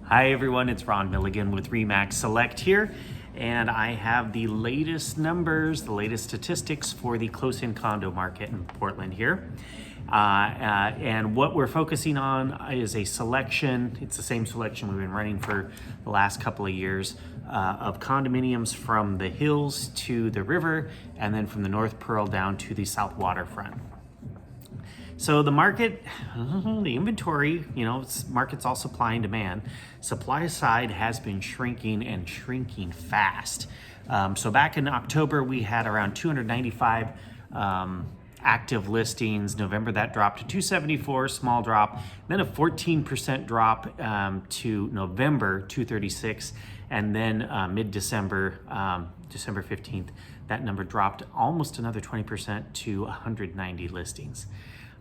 Hi everyone, it's Ron Milligan with RE/MAX Select here, and I have the latest numbers, the latest statistics for the close-in condo market in Portland here. And what we're focusing on is a selection, it's the same selection we've been running for the last couple of years, of condominiums from the hills to the river, and then from the North Pearl down to the South Waterfront. So the market, the inventory, market's all supply and demand. Supply side has been shrinking and shrinking fast. So back in October, we had around 295 active listings. November, that dropped to 274, small drop. Then a 14% drop to November, 236. And then mid-December, December 15th, that number dropped almost another 20% to 190 listings.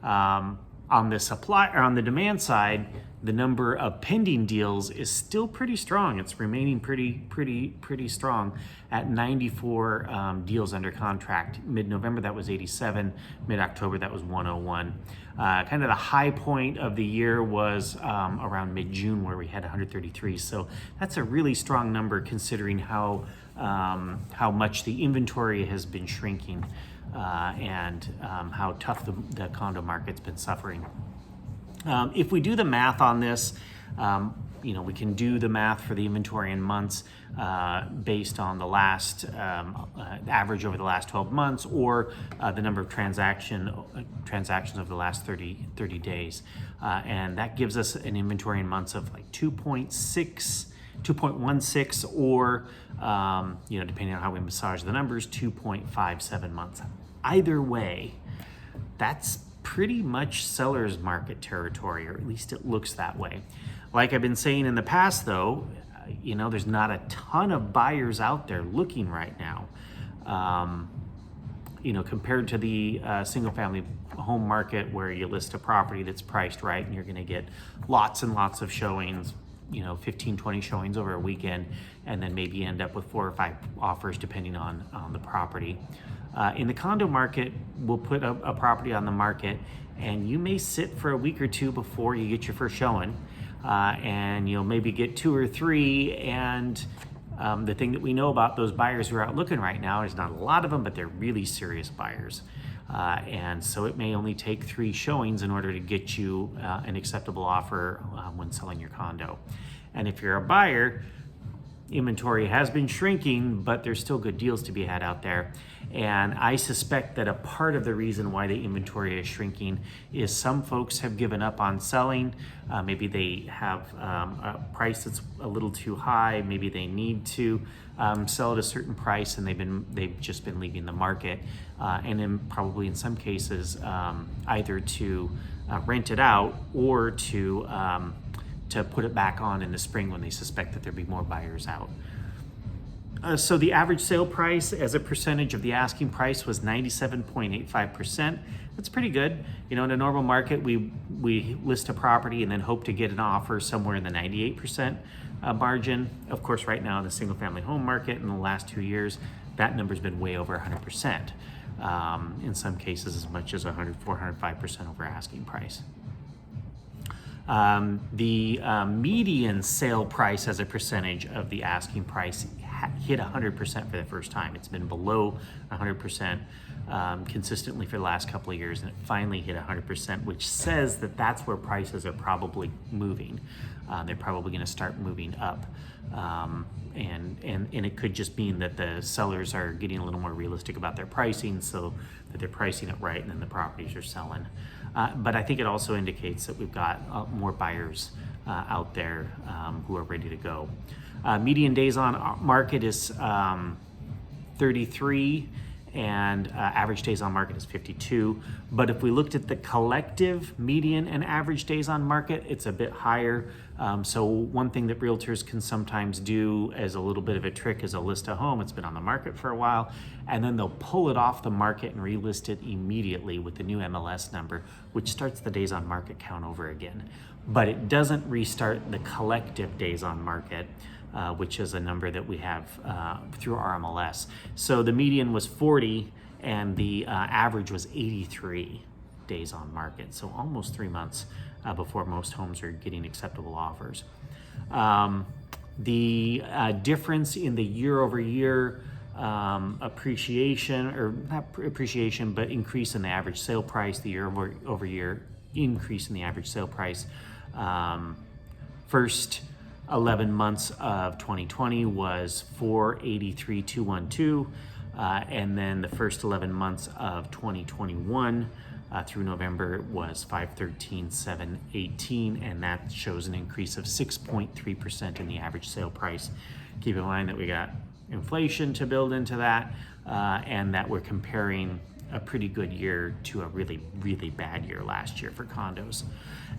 On the supply or on the demand side, the number of pending deals is still pretty strong. It's remaining pretty strong at 94 deals under contract. Mid-November, that was 87. Mid-October, that was 101. Kind of the high point of the year was around mid-June, where we had 133. So that's a really strong number considering how much the inventory has been shrinking. And how tough the condo market's been suffering. If we do the math on this, we can do the math for the inventory in months based on the last average over the last 12 months or the number of transactions over the last 30 days. And that gives us an inventory in months of like 2.16 or, depending on how we massage the numbers, 2.57 months. Either way, that's pretty much seller's market territory, or at least it looks that way. Like I've been saying in the past though, there's not a ton of buyers out there looking right now. Compared to the single family home market where you list a property that's priced right and you're gonna get lots and lots of showings, 15, 20 showings over a weekend, and then maybe end up with 4 or 5 offers depending on the property. In the condo market, we'll put a property on the market and you may sit for a week or two before you get your first showing, and you'll maybe get 2 or 3, and the thing that we know about those buyers who are out looking right now is not a lot of them, but they're really serious buyers. And so it may only take 3 showings in order to get you an acceptable offer when selling your condo. And if you're a buyer, inventory has been shrinking, but there's still good deals to be had out there. And I suspect that a part of the reason why the inventory is shrinking is some folks have given up on selling. Maybe they have a price that's a little too high. Maybe they need to sell at a certain price, and they've just been leaving the market. And then probably in some cases, either to rent it out or to put it back on in the spring when they suspect that there'll be more buyers out. So the average sale price as a percentage of the asking price was 97.85%. That's pretty good. In a normal market, we list a property and then hope to get an offer somewhere in the 98% margin. Of course, right now in the single family home market in the last 2 years, that number's been way over 100%. In some cases, as much as 104, 105% over asking price. The median sale price as a percentage of the asking price hit 100% for the first time. It's been below 100% consistently for the last couple of years, and it finally hit 100%, which says that that's where prices are probably moving. They're probably going to start moving up. And it could just mean that the sellers are getting a little more realistic about their pricing, so that they're pricing it right and then the properties are selling. But I think it also indicates that we've got more buyers out there who are ready to go. Median days on market is 33, and average days on market is 52. But if we looked at the collective median and average days on market, it's a bit higher. So one thing that realtors can sometimes do as a little bit of a trick is a list a home. It's been on the market for a while, and then they'll pull it off the market and relist it immediately with the new MLS number, which starts the days on market count over again. But it doesn't restart the collective days on market, which is a number that we have through our MLS. So the median was 40 and the average was 83 days on market. So almost 3 months before most homes are getting acceptable offers. The difference in the year-over-year appreciation, or not appreciation, but increase in the average sale price, the year-over-year increase in the average sale price. First 11 months of 2020 was 483,212, and then the first 11 months of 2021 through November was 513,718, and that shows an increase of 6.3% in the average sale price. Keep in mind that we got inflation to build into that, and that we're comparing a pretty good year to a really, really bad year last year for condos.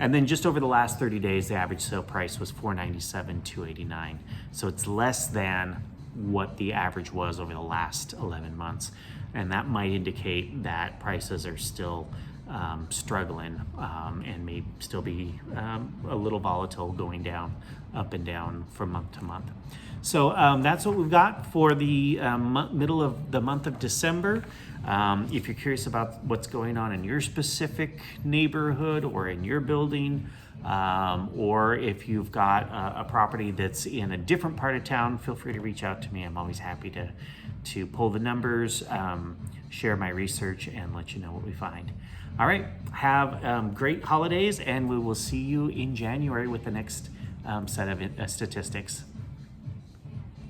And then just over the last 30 days, the average sale price was 497,289. So it's less than what the average was over the last 11 months. And that might indicate that prices are still struggling and may still be a little volatile, going down, up and down from month to month. So that's what we've got for the middle of the month of December. If you're curious about what's going on in your specific neighborhood or in your building, or if you've got a property that's in a different part of town, feel free to reach out to me. I'm always happy to pull the numbers, share my research, and let you know what we find. All right, have great holidays, and we will see you in January with the next set of statistics.